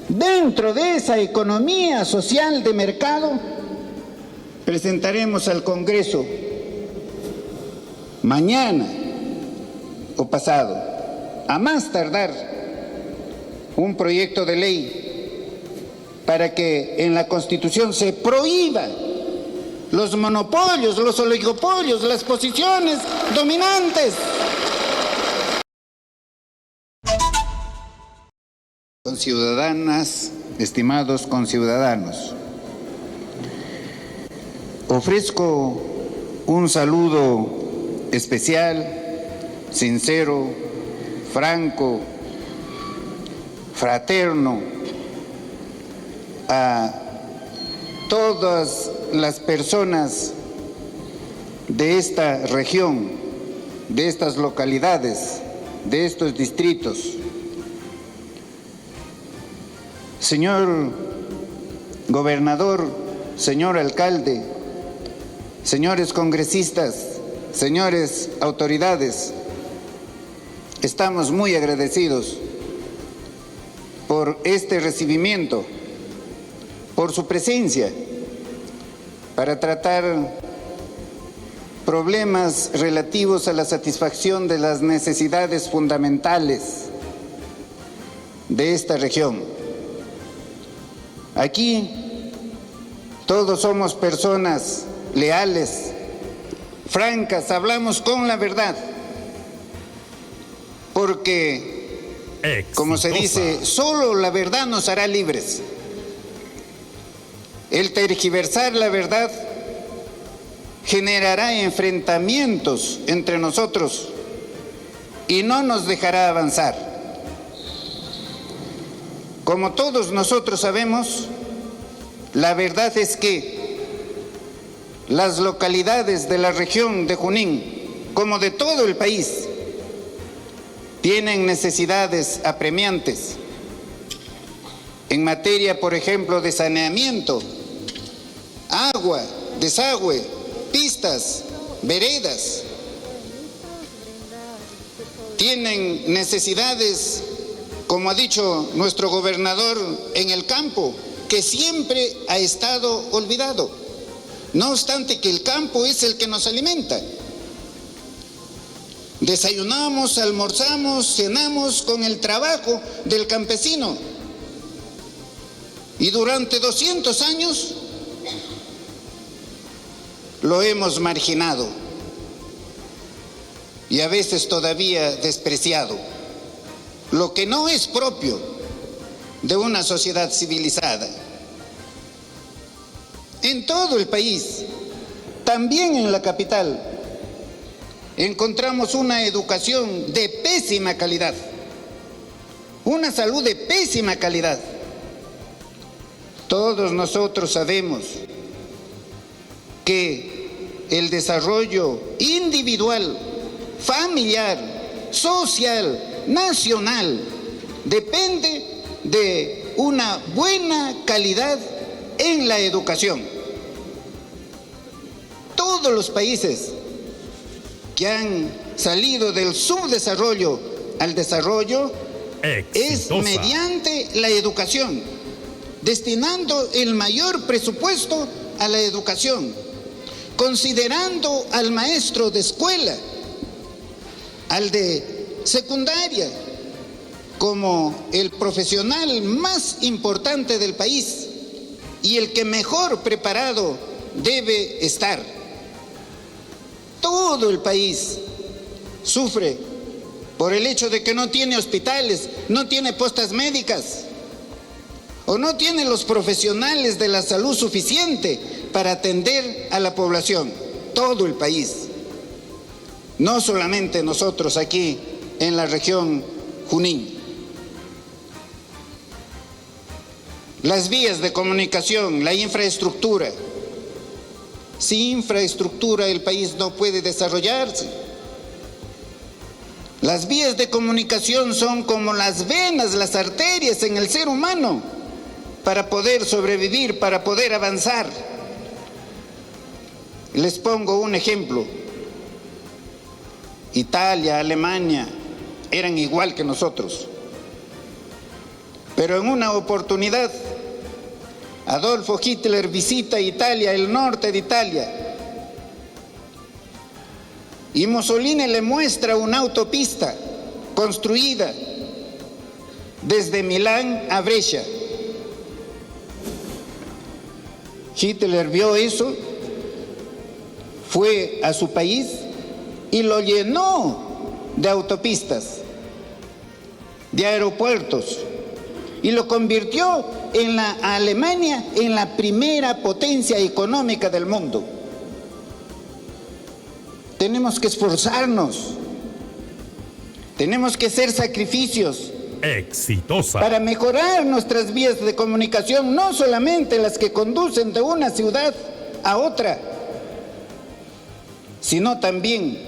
Dentro de esa economía social de mercado, presentaremos al Congreso mañana o pasado, a más tardar, un proyecto de ley para que en la Constitución se prohíba los monopolios, los oligopolios, las posiciones dominantes. Conciudadanas, estimados conciudadanos, ofrezco un saludo especial, sincero, franco, fraterno a todas las personas de esta región, de estas localidades, de estos distritos. Señor gobernador, señor alcalde, señores congresistas, señores autoridades, estamos muy agradecidos por este recibimiento, por su presencia, para tratar problemas relativos a la satisfacción de las necesidades fundamentales de esta región. Aquí todos somos personas leales, francas, hablamos con la verdad, porque, como se dice, solo la verdad nos hará libres. El tergiversar la verdad generará enfrentamientos entre nosotros y no nos dejará avanzar. Como todos nosotros sabemos, la verdad es que las localidades de la región de Junín, como de todo el país, tienen necesidades apremiantes en materia, por ejemplo, de saneamiento, agua, desagüe, pistas, veredas. Tienen necesidades, como ha dicho nuestro gobernador, en el campo, que siempre ha estado olvidado. No obstante que el campo es el que nos alimenta. Desayunamos, almorzamos, cenamos con el trabajo del campesino. Y durante 200 años lo hemos marginado y a veces todavía despreciado, lo que no es propio de una sociedad civilizada. En todo el país, también en la capital, encontramos una educación de pésima calidad, una salud de pésima calidad. Todos nosotros sabemos que el desarrollo individual, familiar, social, nacional, depende de una buena calidad en la educación. Todos los países que han salido del subdesarrollo al desarrollo es mediante la educación, destinando el mayor presupuesto a la educación, considerando al maestro de escuela, al de secundaria, como el profesional más importante del país y el que mejor preparado debe estar. Todo el país sufre por el hecho de que no tiene hospitales, no tiene postas médicas o no tiene los profesionales de la salud suficiente para atender a la población. Todo el país, no solamente nosotros aquí en la región Junín. Las vías de comunicación, la infraestructura. Sin infraestructura el país no puede desarrollarse. Las vías de comunicación son como las venas, las arterias en el ser humano para poder sobrevivir, para poder avanzar. Les pongo un ejemplo. Italia, Alemania eran igual que nosotros. Pero en una oportunidad, Adolfo Hitler visita Italia, el norte de Italia, y Mussolini le muestra una autopista construida desde Milán a Brescia. Hitler vio eso, fue a su país y lo llenó de autopistas, de aeropuertos, y lo convirtió en la Alemania en la primera potencia económica del mundo. Tenemos que esforzarnos, tenemos que hacer sacrificios exitosa para mejorar nuestras vías de comunicación, no solamente las que conducen de una ciudad a otra, sino también,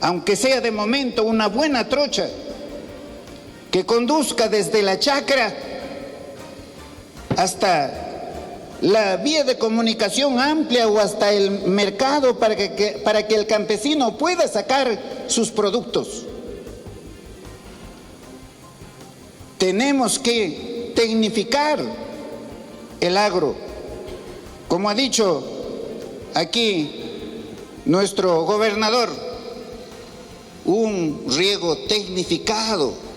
aunque sea de momento, una buena trocha que conduzca desde la chacra hasta la vía de comunicación amplia o hasta el mercado para que el campesino pueda sacar sus productos. Tenemos que tecnificar el agro. Como ha dicho aquí nuestro gobernador, un riego tecnificado.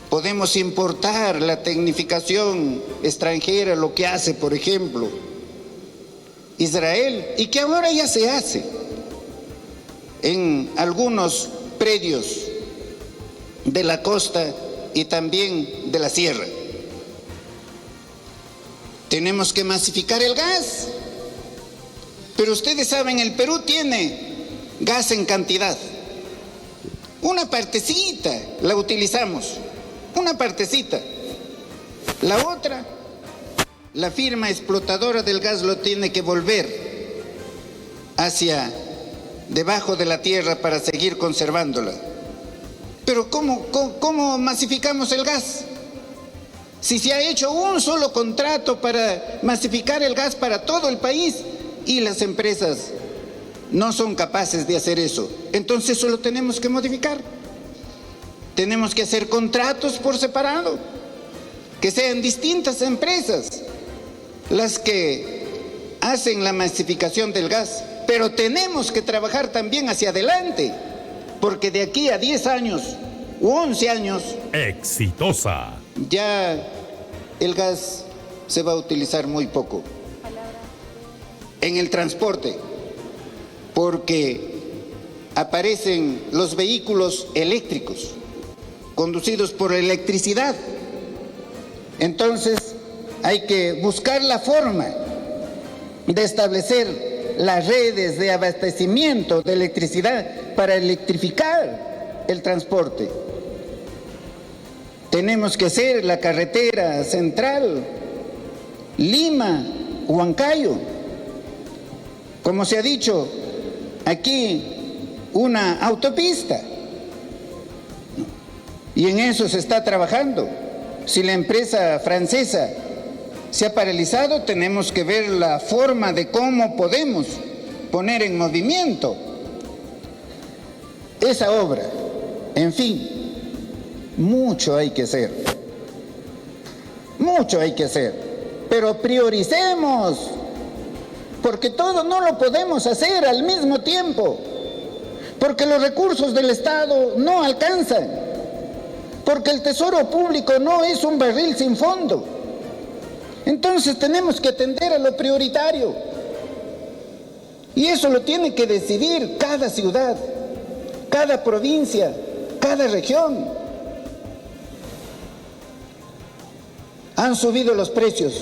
Podemos importar la tecnificación extranjera, lo que hace, por ejemplo, Israel, y que ahora ya se hace en algunos predios de la costa y también de la sierra. Tenemos que masificar el gas, pero ustedes saben, el Perú tiene gas en cantidad. Una partecita la utilizamos, una partecita. La otra, la firma explotadora del gas lo tiene que volver hacia debajo de la tierra para seguir conservándola. Pero ¿cómo masificamos el gas? Si se ha hecho un solo contrato para masificar el gas para todo el país y las empresas no son capaces de hacer eso, entonces eso lo tenemos que modificar. Tenemos que hacer contratos por separado, que sean distintas empresas las que hacen la masificación del gas, pero tenemos que trabajar también hacia adelante, porque de aquí a 10 años u 11 años exitosa ya el gas se va a utilizar muy poco en el transporte, porque aparecen los vehículos eléctricos conducidos por electricidad. Entonces hay que buscar la forma de establecer las redes de abastecimiento de electricidad para electrificar el transporte. Tenemos que hacer la carretera central Lima-Huancayo. Como se ha dicho aquí, una autopista. Y en eso se está trabajando. Si la empresa francesa se ha paralizado, tenemos que ver la forma de cómo podemos poner en movimiento esa obra. En fin, mucho hay que hacer. Mucho hay que hacer. Pero prioricemos, porque todo no lo podemos hacer al mismo tiempo, porque los recursos del Estado no alcanzan, porque el tesoro público no es un barril sin fondo. Entonces tenemos que atender a lo prioritario, y eso lo tiene que decidir cada ciudad, cada provincia, cada región. Han subido los precios.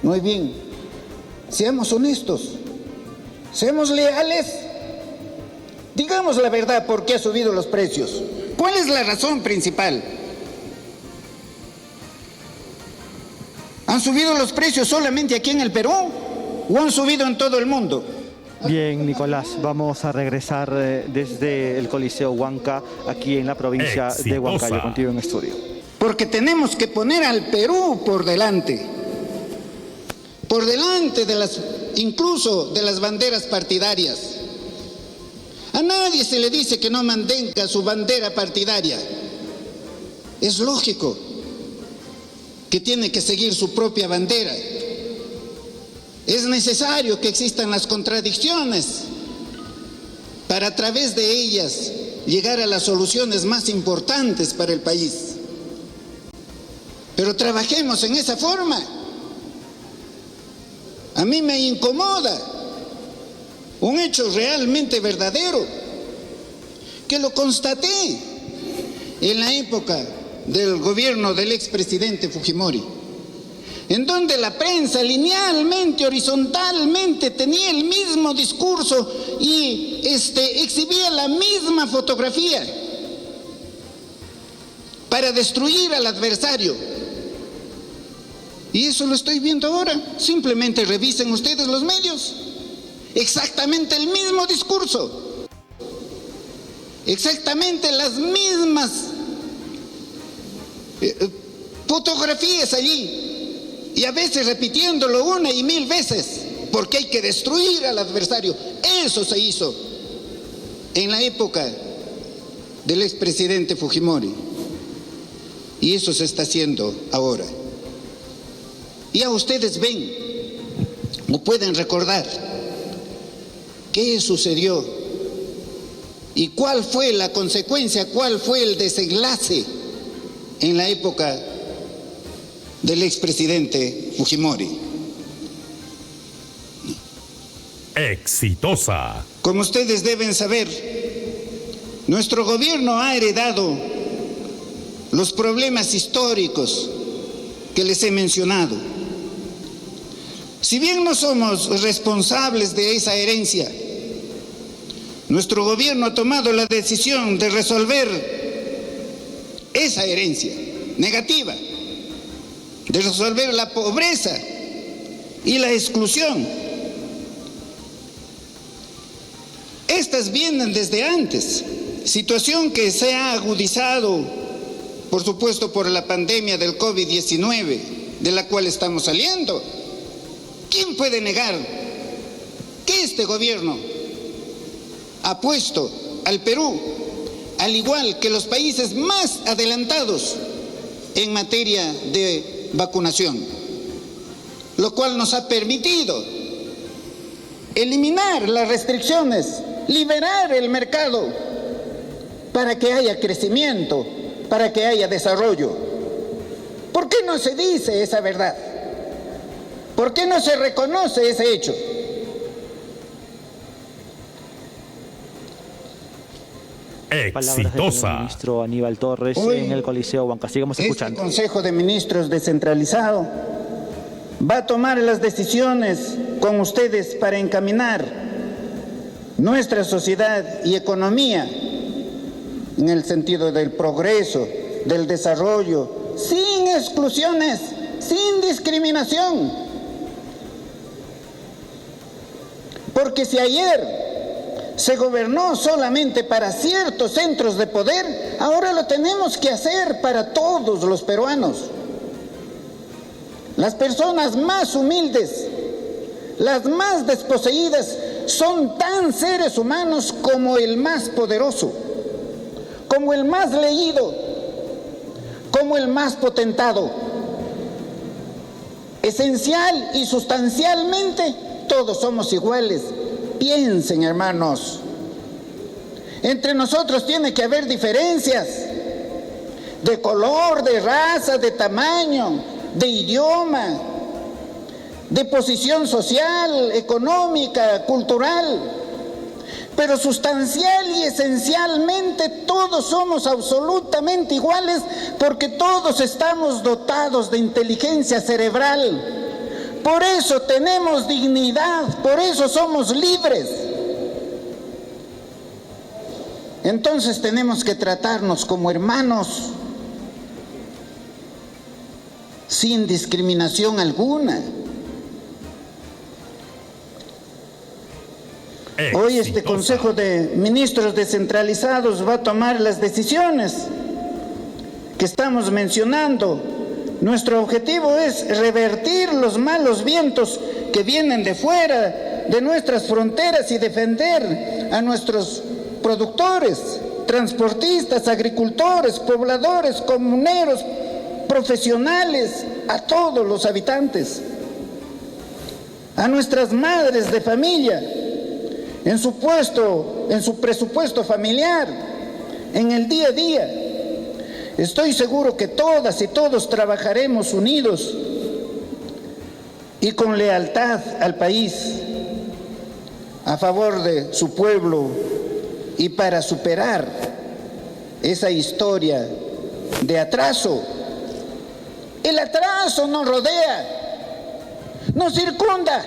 Muy bien, seamos honestos, seamos leales, digamos la verdad, ¿por qué ha subido los precios? ¿Cuál es la razón principal? ¿Han subido los precios solamente aquí en el Perú o han subido en todo el mundo? Bien, Nicolás, vamos a regresar desde el Coliseo Huanca, aquí en la provincia de Huancayo, contigo en estudio. Porque tenemos que poner al Perú por delante de las, incluso de las banderas partidarias. A nadie se le dice que no mantenga su bandera partidaria. Es lógico que tiene que seguir su propia bandera. Es necesario que existan las contradicciones para a través de ellas llegar a las soluciones más importantes para el país. Pero trabajemos en esa forma. A mí me incomoda un hecho realmente verdadero, que lo constaté en la época del gobierno del expresidente Fujimori, en donde la prensa linealmente, horizontalmente tenía el mismo discurso y exhibía la misma fotografía para destruir al adversario. Y eso lo estoy viendo ahora. Simplemente revisen ustedes los medios. Exactamente el mismo discurso. Exactamente las mismas fotografías allí. Y a veces repitiéndolo una y mil veces. Porque hay que destruir al adversario. Eso se hizo en la época del expresidente Fujimori. Y eso se está haciendo ahora. Ya ustedes ven o pueden recordar qué sucedió y cuál fue la consecuencia, cuál fue el desenlace en la época del expresidente Fujimori. Exitosa. Como ustedes deben saber, nuestro gobierno ha heredado los problemas históricos que les he mencionado. Si bien no somos responsables de esa herencia, nuestro gobierno ha tomado la decisión de resolver esa herencia negativa, de resolver la pobreza y la exclusión. Estas vienen desde antes, situación que se ha agudizado, por supuesto, por la pandemia del COVID-19, de la cual estamos saliendo. ¿Quién puede negar que este gobierno ha puesto al Perú, al igual que los países más adelantados en materia de vacunación, lo cual nos ha permitido eliminar las restricciones, liberar el mercado para que haya crecimiento, para que haya desarrollo? ¿Por qué no se dice esa verdad? ¿Por qué no se reconoce ese hecho? Palabras del ministro Aníbal Torres Hoy, en el Coliseo Huanca. Sigamos escuchando. Este Consejo de Ministros descentralizado va a tomar las decisiones con ustedes para encaminar nuestra sociedad y economía en el sentido del progreso, del desarrollo, sin exclusiones, sin discriminación. Porque si ayer se gobernó solamente para ciertos centros de poder, ahora lo tenemos que hacer para todos los peruanos. Las personas más humildes, las más desposeídas, son tan seres humanos como el más poderoso, como el más leído, como el más potentado. Esencial y sustancialmente, todos somos iguales. Piensen, hermanos. Entre nosotros tiene que haber diferencias de color, de raza, de tamaño, de idioma, de posición social, económica, cultural. Pero sustancial y esencialmente todos somos absolutamente iguales, porque todos estamos dotados de inteligencia cerebral. Por eso tenemos dignidad, por eso somos libres. Entonces tenemos que tratarnos como hermanos, sin discriminación alguna. Hoy este Consejo de Ministros descentralizados va a tomar las decisiones que estamos mencionando. Nuestro objetivo es revertir los malos vientos que vienen de fuera de nuestras fronteras y defender a nuestros productores, transportistas, agricultores, pobladores, comuneros, profesionales, a todos los habitantes, a nuestras madres de familia, en su presupuesto familiar, en el día a día. Estoy seguro que todas y todos trabajaremos unidos y con lealtad al país, a favor de su pueblo y para superar esa historia de atraso. El atraso nos rodea, nos circunda,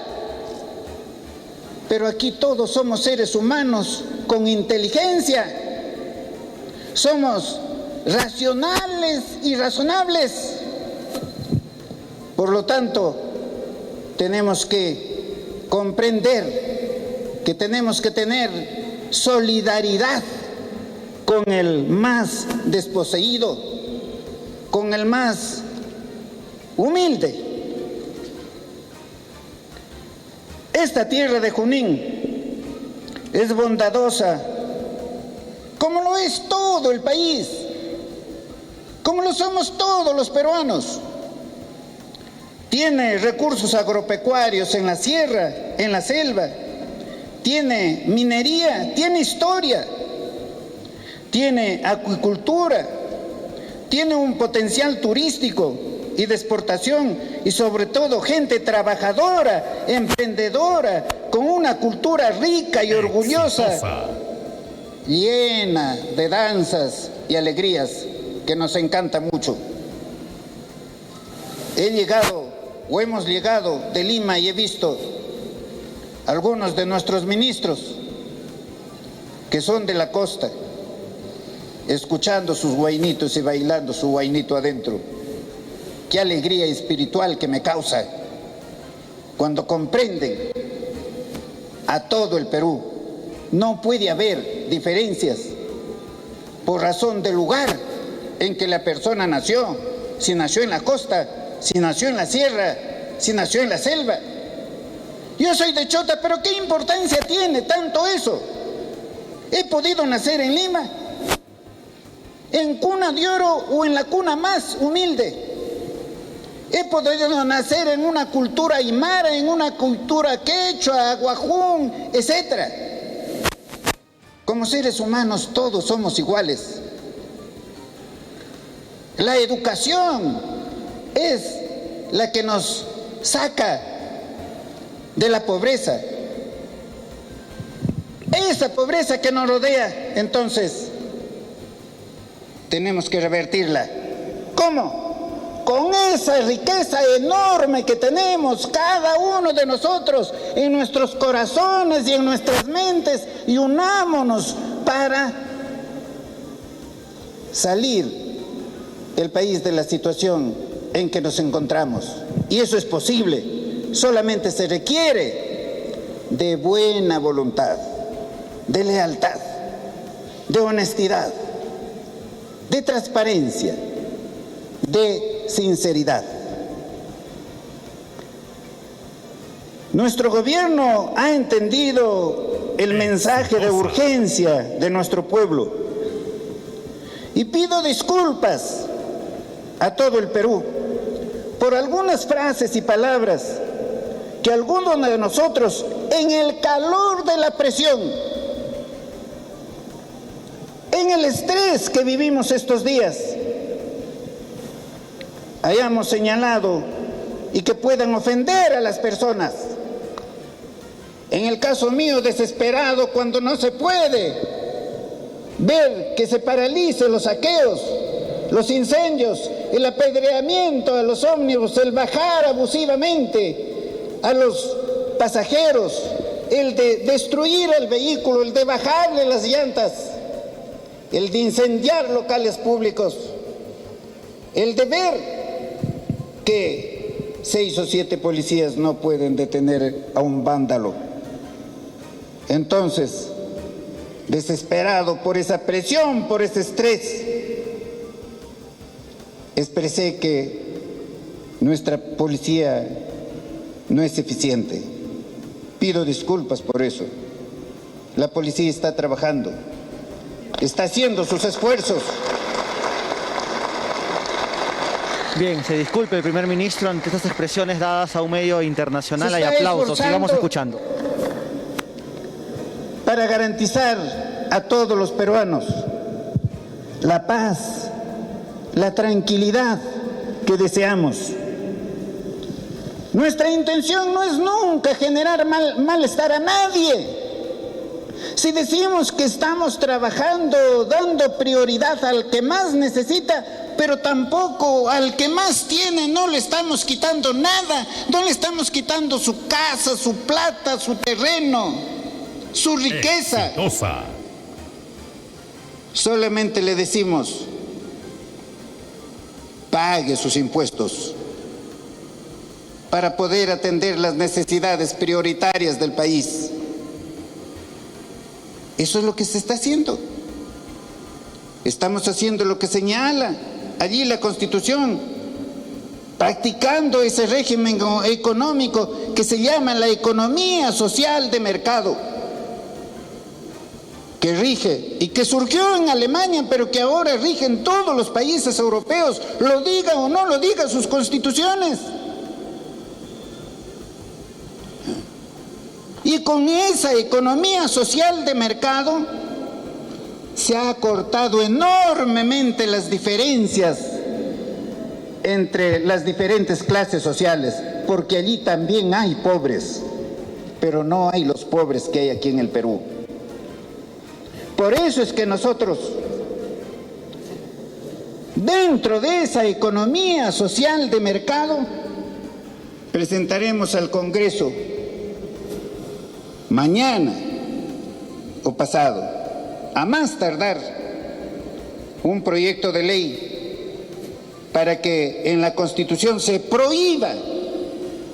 pero aquí todos somos seres humanos con inteligencia, somos racionales y razonables. Por lo tanto, tenemos que comprender que tenemos que tener solidaridad con el más desposeído, con el más humilde. Esta tierra de Junín es bondadosa, como lo es todo el país, como lo somos todos los peruanos. Tiene recursos agropecuarios en la sierra, en la selva, tiene minería, tiene historia, tiene acuicultura, tiene un potencial turístico y de exportación, y sobre todo gente trabajadora, emprendedora, con una cultura rica y orgullosa, llena de danzas y alegrías que nos encanta mucho. Hemos llegado de Lima y he visto algunos de nuestros ministros que son de la costa, escuchando sus huaynitos y bailando su huaynito adentro. Qué alegría espiritual que me causa cuando comprenden a todo el Perú. No puede haber diferencias por razón del lugar en que la persona nació, si nació en la costa, si nació en la sierra, si nació en la selva. Yo soy de Chota, pero ¿qué importancia tiene tanto eso? He podido nacer en Lima, en cuna de oro o en la cuna más humilde. He podido nacer en una cultura aymara, en una cultura quechua, guajún, etc. Como seres humanos todos somos iguales. La educación es la que nos saca de la pobreza. Esa pobreza que nos rodea, entonces, tenemos que revertirla. ¿Cómo? Con esa riqueza enorme que tenemos cada uno de nosotros en nuestros corazones y en nuestras mentes, y unámonos para salir el país de la situación en que nos encontramos. Y eso es posible, solamente se requiere de buena voluntad, de lealtad, de honestidad, de transparencia, de sinceridad. Nuestro gobierno ha entendido el mensaje de urgencia de nuestro pueblo y pido disculpas a todo el Perú por algunas frases y palabras que algunos de nosotros, en el calor de la presión, en el estrés que vivimos estos días, hayamos señalado y que puedan ofender a las personas. En el caso mío, desesperado cuando no se puede ver que se paralicen los saqueos, los incendios, el apedreamiento a los ómnibus, el bajar abusivamente a los pasajeros, el de destruir el vehículo, el de bajarle las llantas, el de incendiar locales públicos, el de ver que 6 o 7 policías no pueden detener a un vándalo. Entonces, desesperado por esa presión, por ese estrés, expresé que nuestra policía no es eficiente. Pido disculpas por eso. La policía está trabajando. está haciendo sus esfuerzos. Bien, se disculpe el primer ministro ante estas expresiones dadas a un medio internacional. Se Hay está aplausos, esforzando sigamos escuchando. Para garantizar a todos los peruanos la paz, la tranquilidad que deseamos. Nuestra intención no es nunca generar malestar a nadie. Si decimos que estamos trabajando, dando prioridad al que más necesita, pero tampoco al que más tiene no le estamos quitando nada, no le estamos quitando su casa, su plata, su terreno, su riqueza. Exitosa. Solamente le decimos, pague sus impuestos para poder atender las necesidades prioritarias del país. Eso es lo que se está haciendo. Estamos haciendo lo que señala allí la Constitución, practicando ese régimen económico que se llama la economía social de mercado, que rige y que surgió en Alemania, pero que ahora rige en todos los países europeos, lo diga o no lo diga sus constituciones. Y con esa economía social de mercado se ha acortado enormemente las diferencias entre las diferentes clases sociales, porque allí también hay pobres, pero no hay los pobres que hay aquí en el Perú. Por eso es que nosotros, dentro de esa economía social de mercado, presentaremos al Congreso mañana o pasado, a más tardar, un proyecto de ley para que en la Constitución se prohíba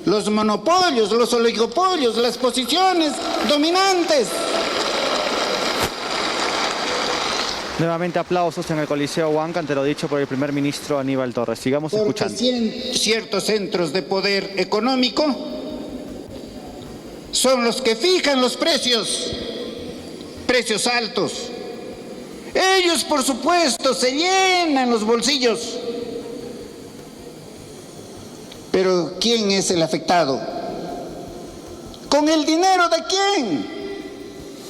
los monopolios, los oligopolios, las posiciones dominantes. Nuevamente aplausos en el Coliseo Huanca ante lo dicho por el primer ministro Aníbal Torres. Sigamos escuchando. Porque ciertos centros de poder económico son los que fijan los precios altos. Ellos, por supuesto, se llenan los bolsillos. Pero ¿quién es el afectado? ¿Con el dinero de quién?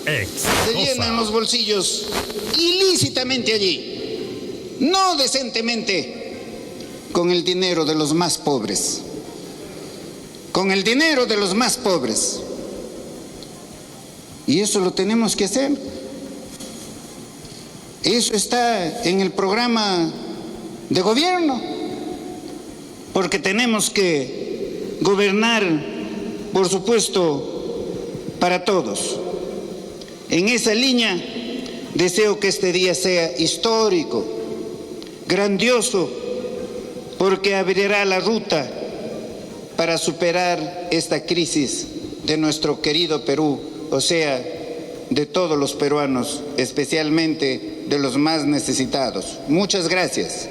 Exitosa. Se llenan los bolsillos ilícitamente allí, no decentemente, con el dinero de los más pobres. Con el dinero de los más pobres. Y eso lo tenemos que hacer. Eso está en el programa de gobierno, porque tenemos que gobernar, por supuesto, para todos. En esa línea, deseo que este día sea histórico, grandioso, porque abrirá la ruta para superar esta crisis de nuestro querido Perú, o sea, de todos los peruanos, especialmente de los más necesitados. Muchas gracias.